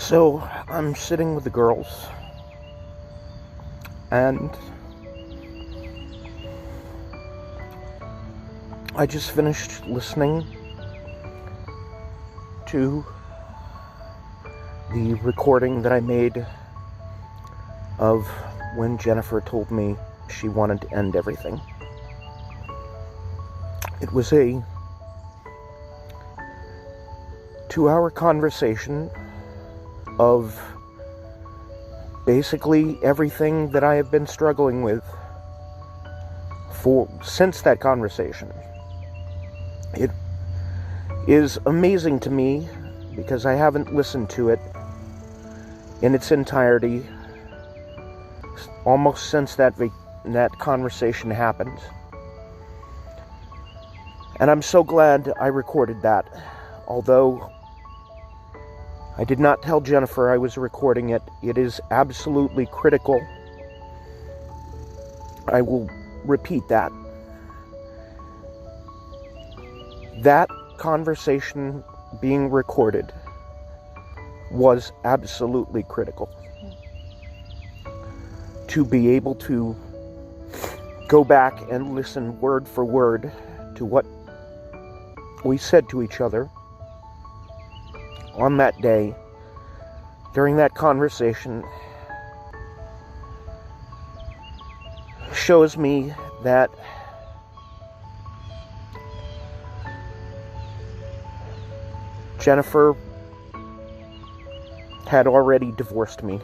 So I'm sitting with the girls, and I just finished listening to the recording that I made of when Jennifer told me she wanted to end everything. It was a 2-hour conversation of basically everything that I have been struggling with since that conversation. It is amazing to me because I haven't listened to it in its entirety almost since that conversation happened. And I'm so glad I recorded that, although I did not tell Jennifer I was recording it. It is absolutely critical. I will repeat that. That conversation being recorded was absolutely critical. To be able to go back and listen word for word to what we said to each other on that day, during that conversation, shows me that Jennifer had already divorced me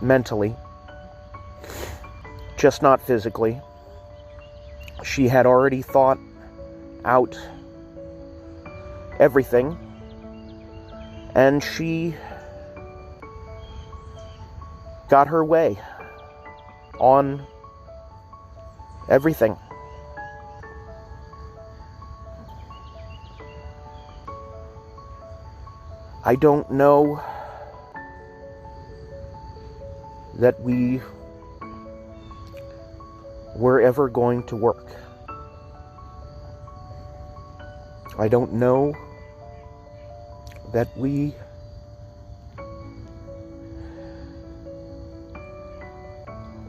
mentally, just not physically. She had already thought out everything, and she got her way on everything. I don't know that we were ever going to work. I don't know that we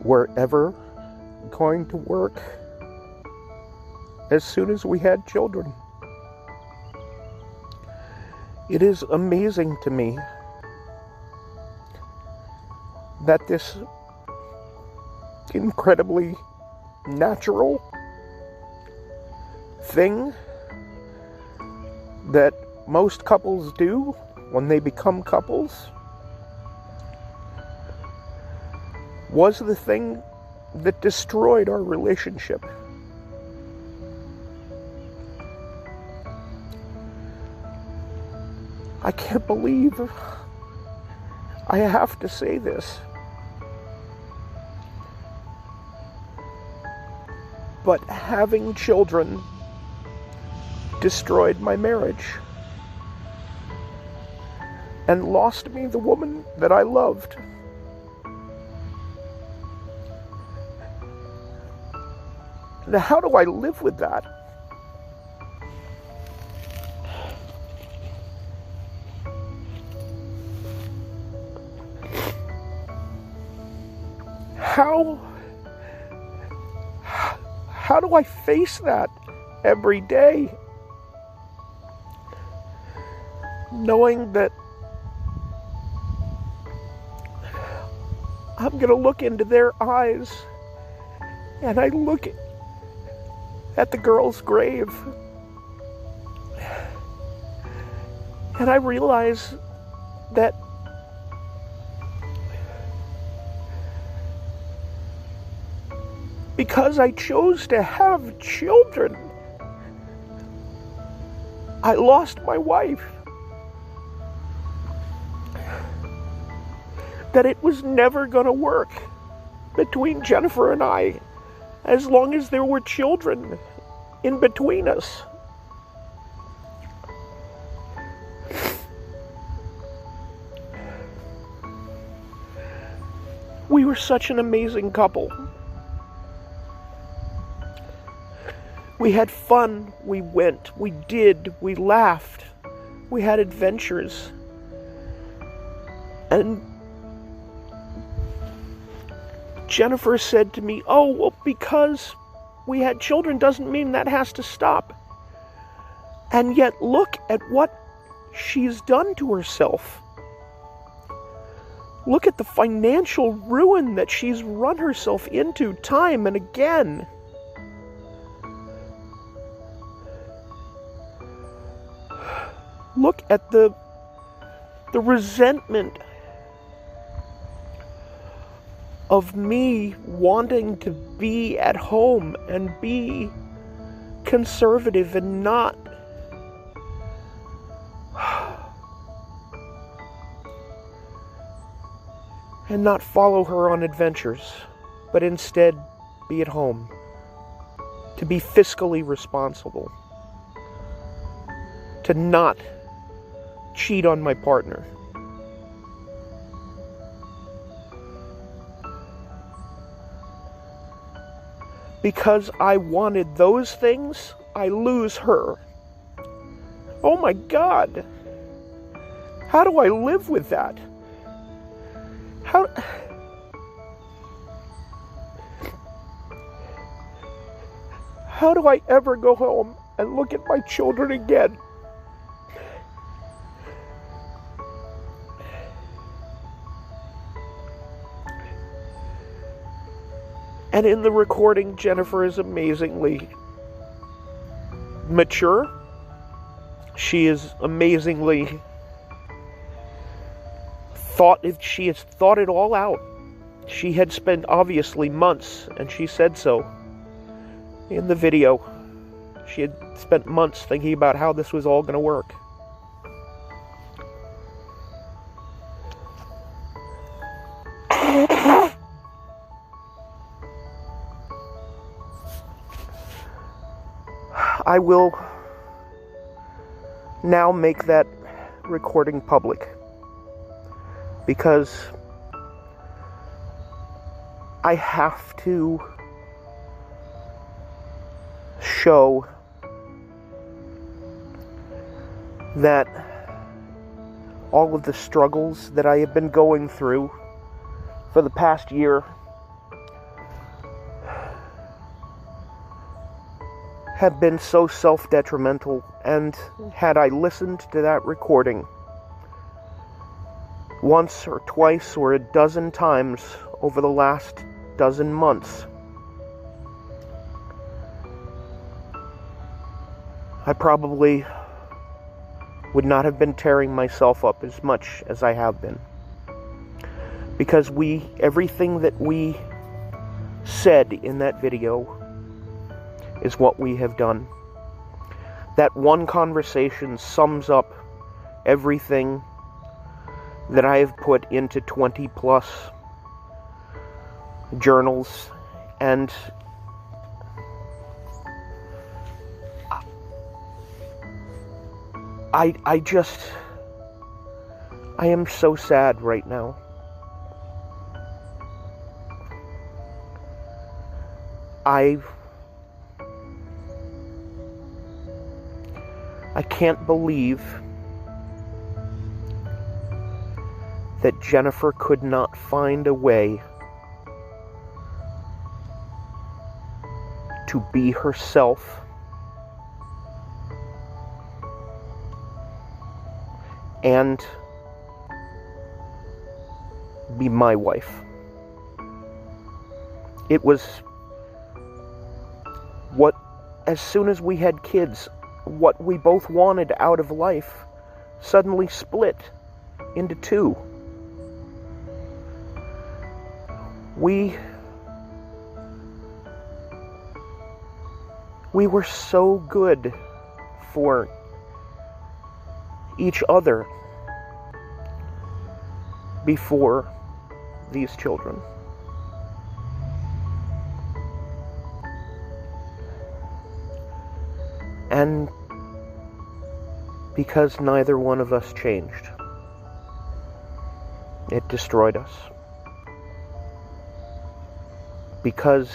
were ever going to work as soon as we had children. It is amazing to me that this incredibly natural thing that most couples do when they become couples was the thing that destroyed our relationship. I can't believe I have to say this, but having children destroyed my marriage and lost me the woman that I loved. Now, how do I live with that? How do I face that every day? Knowing that I'm going to look into their eyes, and I look at the girl's grave, and I realize that because I chose to have children, I lost my wife. That it was never going to work between Jennifer and I as long as there were children in between us. We were such an amazing couple. We had fun, we went, we did, we laughed, we had adventures. And Jennifer said to me, "Oh, well, because we had children doesn't mean that has to stop." And yet look at what she's done to herself. Look at the financial ruin that she's run herself into time and again. Look at the resentment of me wanting to be at home and be conservative and not follow her on adventures, but instead be at home, to be fiscally responsible, to not cheat on my partner. Because I wanted those things, I lose her. Oh my God. How do I live with that? How do I ever go home and look at my children again? And in the recording, Jennifer is amazingly mature. She is amazingly she has thought it all out. She had spent obviously months, and she said so in the video. She had spent months thinking about how this was all going to work. I will now make that recording public because I have to show that all of the struggles that I have been going through for the past year have been so self-detrimental, and had I listened to that recording once or twice or a dozen times over the last dozen months, I probably would not have been tearing myself up as much as I have been. Because everything that we said in that video is what we have done. That one conversation sums up everything that I have put into 20 plus journals, and I am so sad right now. I can't believe that Jennifer could not find a way to be herself and be my wife. It was what, as soon as we had kids, what we both wanted out of life suddenly split into two. We were so good for each other before these children. And because neither one of us changed, it destroyed us. Because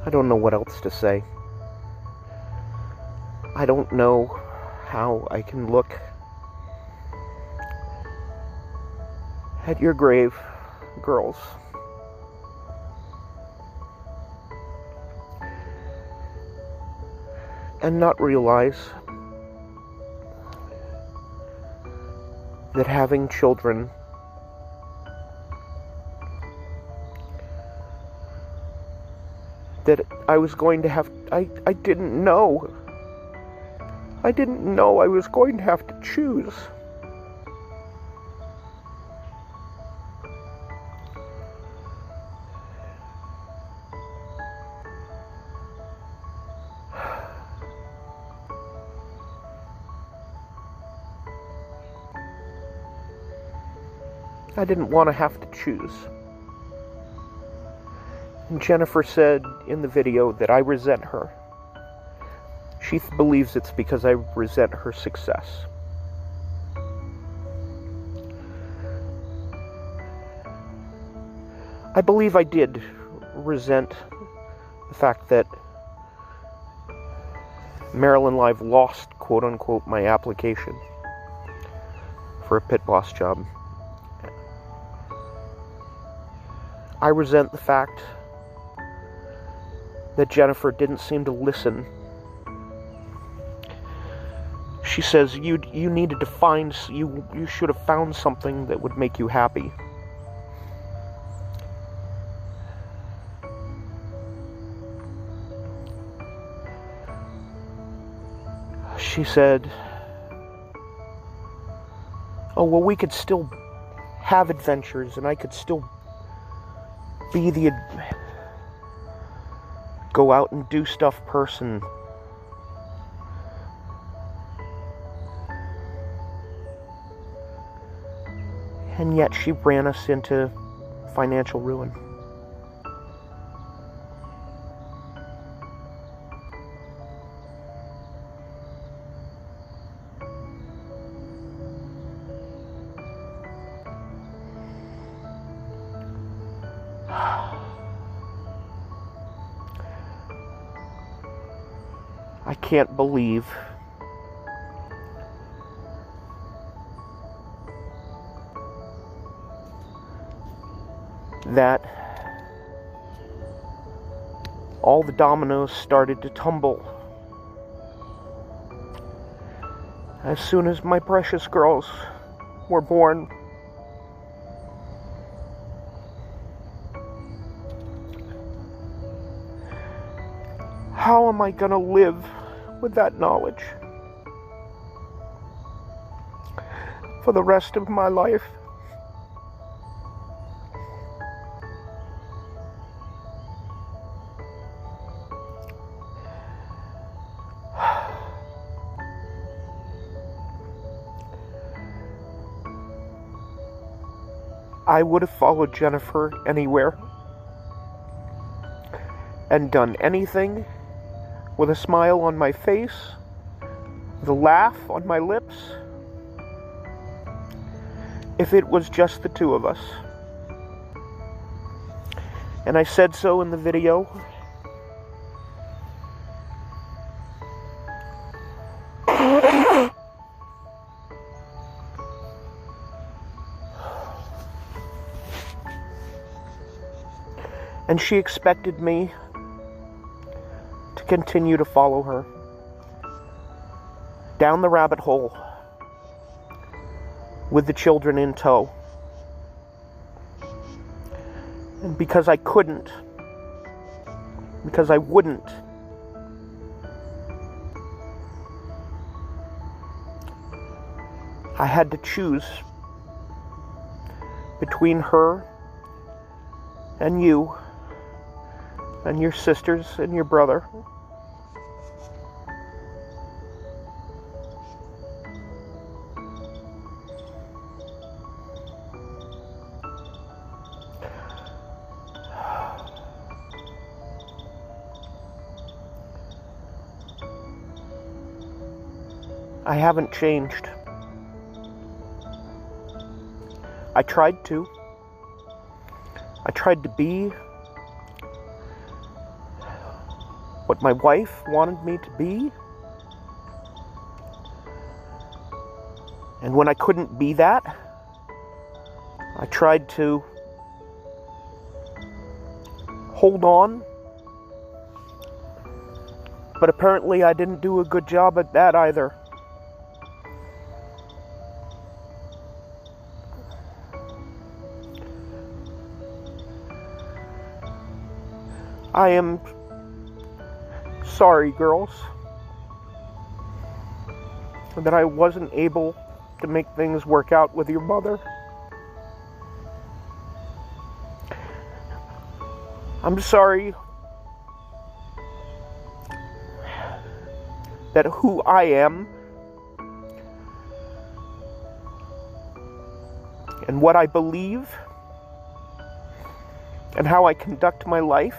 I don't know what else to say. I don't know how I can look at your grave, girls, and not realize that having children that I was going to have, I didn't know. I didn't know I was going to have to choose. I didn't want to have to choose. And Jennifer said in the video that I resent her. She believes it's because I resent her success. I believe I did resent the fact that Marilyn Live lost, quote unquote, my application for a pit boss job. I resent the fact that Jennifer didn't seem to listen. She says, you needed to find, you should have found something that would make you happy. She said, oh, well, we could still have adventures, and I could still be the go out and do stuff person. And yet she ran us into financial ruin. I can't believe that all the dominoes started to tumble as soon as my precious girls were born. How am I gonna live with that knowledge for the rest of my life? I would have followed Jennifer anywhere and done anything with a smile on my face, with a laugh on my lips, if it was just the two of us. And I said so in the video. And she expected me to continue to follow her down the rabbit hole with the children in tow. And because I couldn't, because I wouldn't, I had to choose between her and you and your sisters and your brother. I haven't changed. I tried to. I tried to be what my wife wanted me to be. And when I couldn't be that, I tried to hold on. But apparently I didn't do a good job at that either. I am sorry, girls, that I wasn't able to make things work out with your mother. I'm sorry that who I am and what I believe and how I conduct my life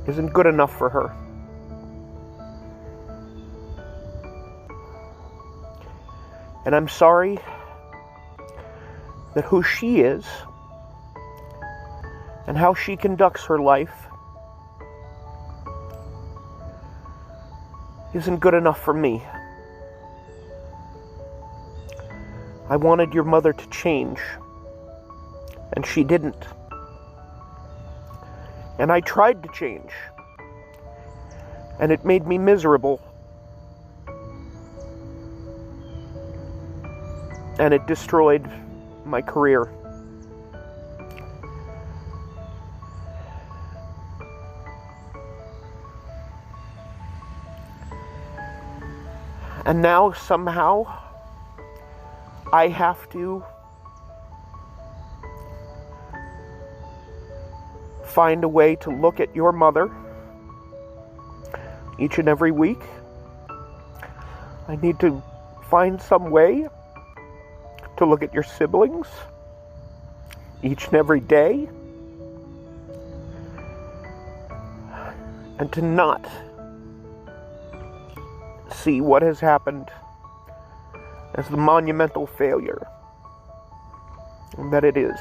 isn't good enough for her. And I'm sorry that who she is and how she conducts her life isn't good enough for me. I wanted your mother to change, and she didn't. And I tried to change, and it made me miserable. And it destroyed my career. And now somehow I have to find a way to look at your mother each and every week. I need to find some way to look at your siblings each and every day, and to not see what has happened as the monumental failure that it is.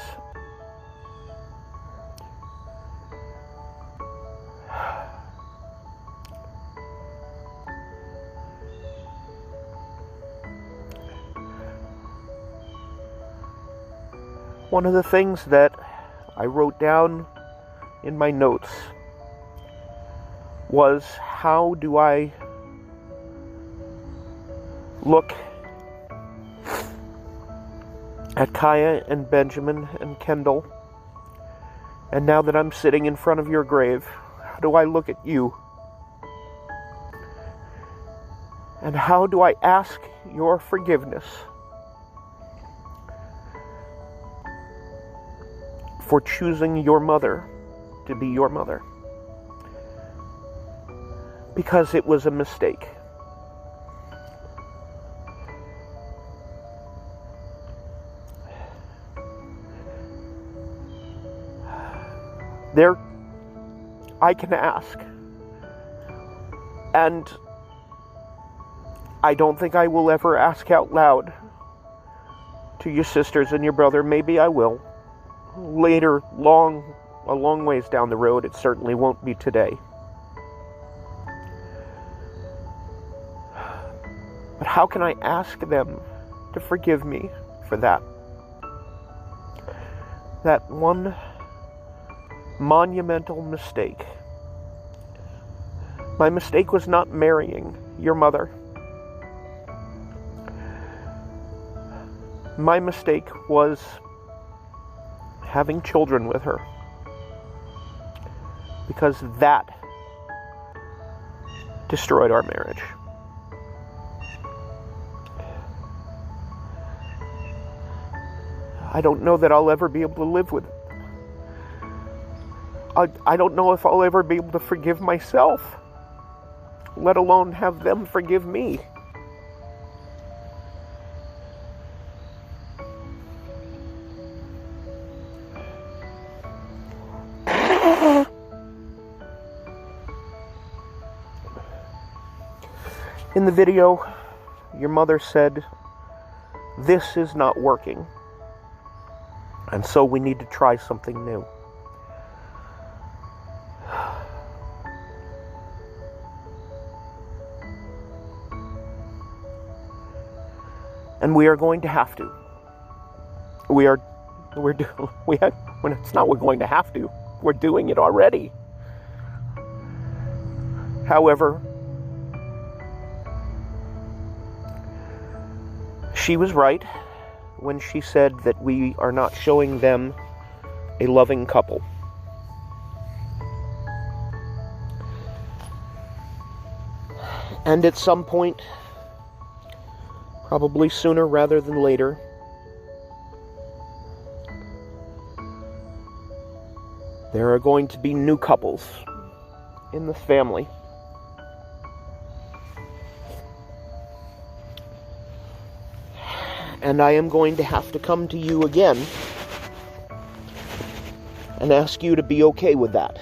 One of the things that I wrote down in my notes was, how do I look at Kaya and Benjamin and Kendall, and now that I'm sitting in front of your grave, how do I look at you? And how do I ask your forgiveness for choosing your mother to be your mother? Because it was a mistake. There, I can ask. And I don't think I will ever ask out loud to your sisters and your brother. Maybe I will. Later, a long ways down the road. It certainly won't be today. But how can I ask them to forgive me for that? That one monumental mistake. My mistake was not marrying your mother. My mistake was having children with her, because that destroyed our marriage. I don't know that I'll ever be able to live with it. I don't know if I'll ever be able to forgive myself, let alone have them forgive me. In the video, your mother said, "This is not working, and so we need to try something new." And we are going to have to. It's not we're going to have to. We're doing it already. However, she was right when she said that we are not showing them a loving couple. And at some point, probably sooner rather than later, there are going to be new couples in this family. And I am going to have to come to you again and ask you to be okay with that.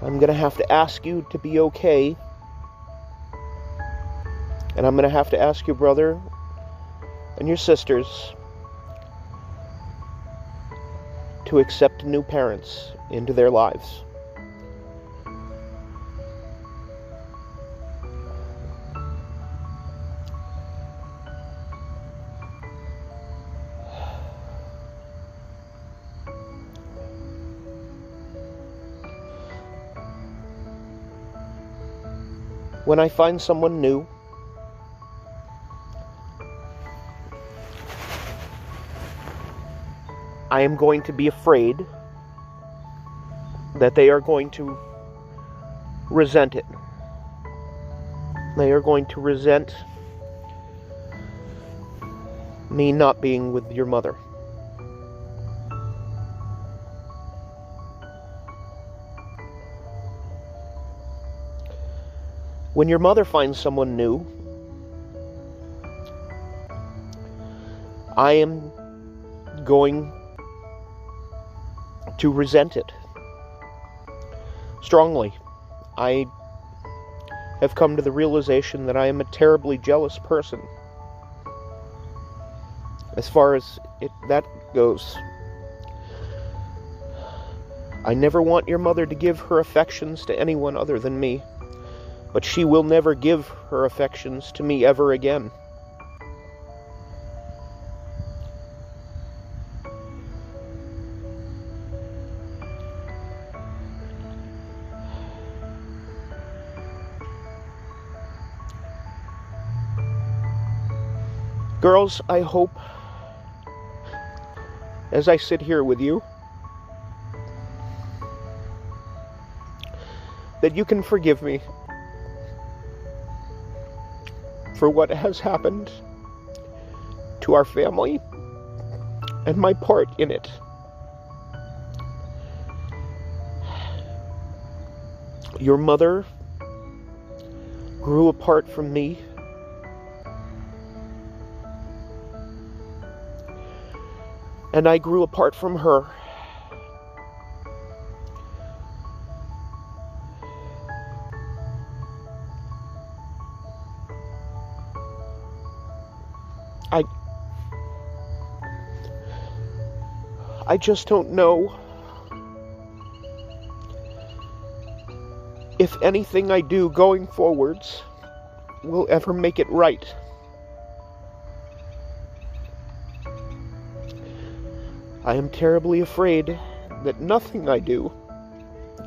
I'm going to have to ask you to be okay. And I'm going to have to ask your brother and your sisters to accept new parents into their lives. When I find someone new, I am going to be afraid that they are going to resent it. They are going to resent me not being with your mother. When your mother finds someone new, I am going to resent it strongly. I have come to the realization that I am a terribly jealous person as far as that goes. I never want your mother to give her affections to anyone other than me, but she will never give her affections to me ever again. Girls, I hope, as I sit here with you, that you can forgive me for what has happened to our family and my part in it. Your mother grew apart from me, and I grew apart from her. I just don't know if anything I do going forwards will ever make it right. I am terribly afraid that nothing I do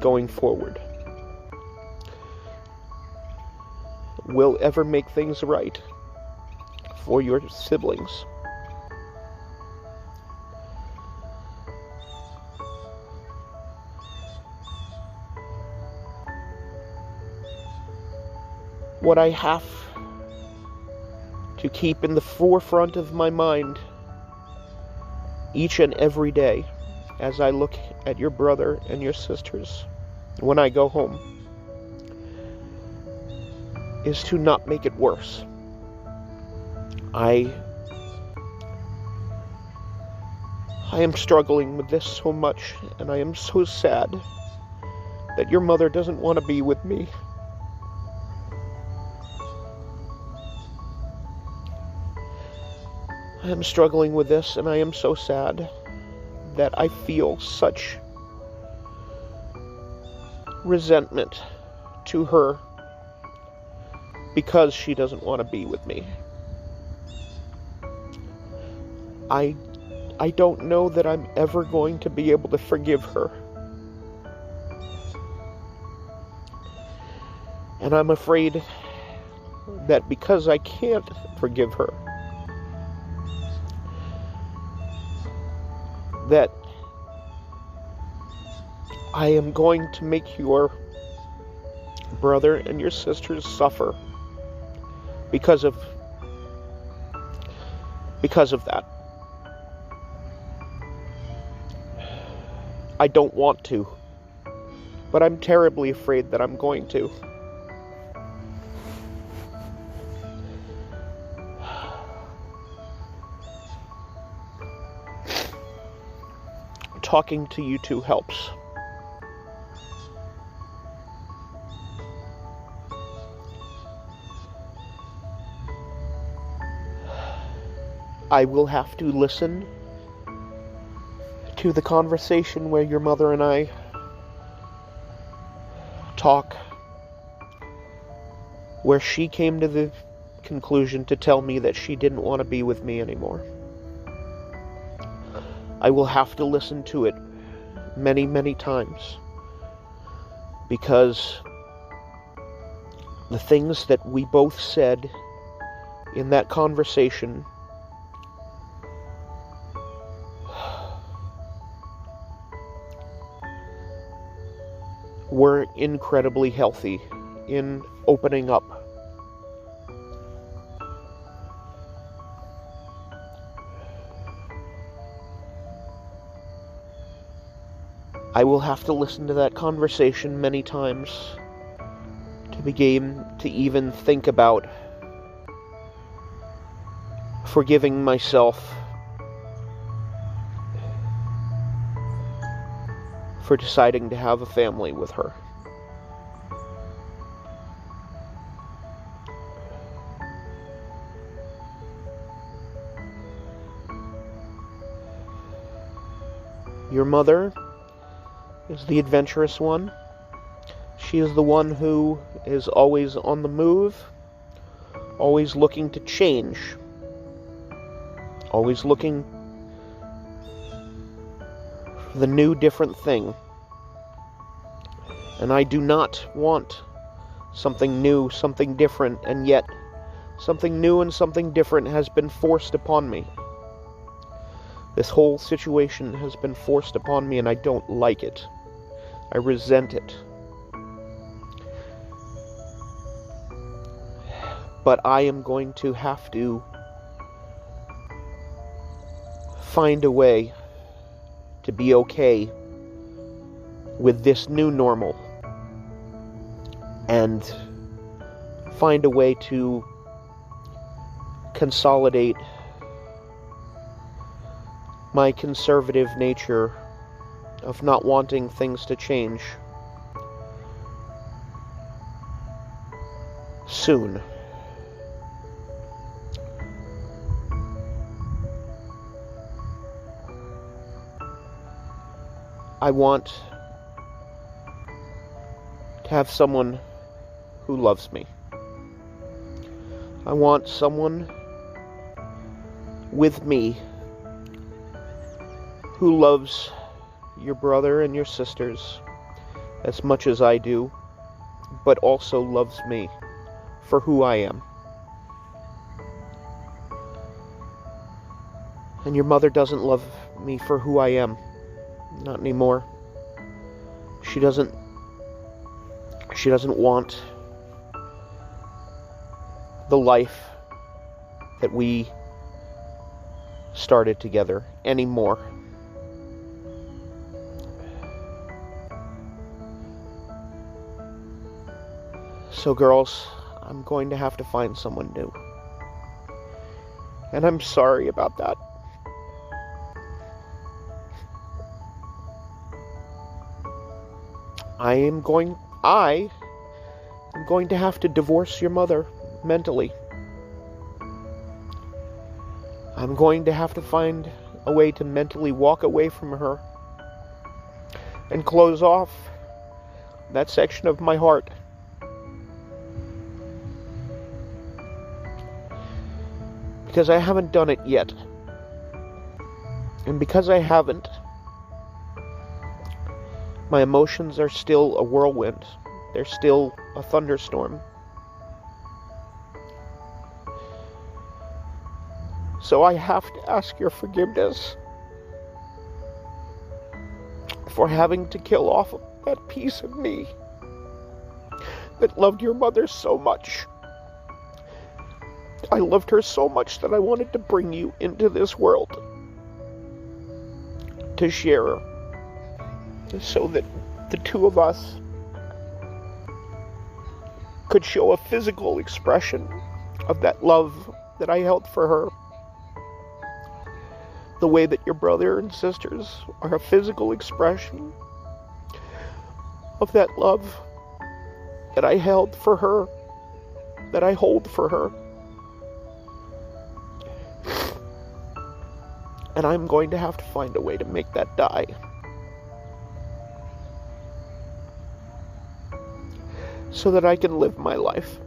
going forward will ever make things right for your siblings. What I have to keep in the forefront of my mind each and every day as I look at your brother and your sisters when I go home is to not make it worse. I am struggling with this so much, and I am so sad that your mother doesn't want to be with me. I am struggling with this, and I am so sad that I feel such resentment to her because she doesn't want to be with me. I don't know that I'm ever going to be able to forgive her. And I'm afraid that because I can't forgive her, that I am going to make your brother and your sisters suffer because of that. I don't want to, but I'm terribly afraid that I'm going to. Talking to you two helps. I will have to listen to the conversation where your mother and I talk, where she came to the conclusion to tell me that she didn't want to be with me anymore. I will have to listen to it many, many times, because the things that we both said in that conversation were incredibly healthy in opening up. I will have to listen to that conversation many times to begin to even think about forgiving myself for deciding to have a family with her. Your mother is the adventurous one. She is the one who is always on the move, always looking to change, always looking for the new, different thing. And I do not want something new, something different, and yet something new and something different has been forced upon me. This whole situation has been forced upon me, and I don't like it. I resent it. But I am going to have to find a way to be okay with this new normal, and find a way to consolidate my conservative nature of not wanting things to change soon. I want to have someone who loves me. I want someone with me who loves your brother and your sisters as much as I do, but also loves me for who I am. And your mother doesn't love me for who I am. Not anymore. She doesn't want the life that we started together anymore. So girls, I'm going to have to find someone new. And I'm sorry about that. I am going to have to divorce your mother mentally. I'm going to have to find a way to mentally walk away from her and close off that section of my heart. Because I haven't done it yet. And because I haven't, my emotions are still a whirlwind. They're still a thunderstorm. So I have to ask your forgiveness for having to kill off that piece of me that loved your mother so much. I loved her so much that I wanted to bring you into this world to share her, so that the two of us could show a physical expression of that love that I held for her, the way that your brother and sisters are a physical expression of that love that I held for her, that I hold for her. And I'm going to have to find a way to make that die. So that I can live my life.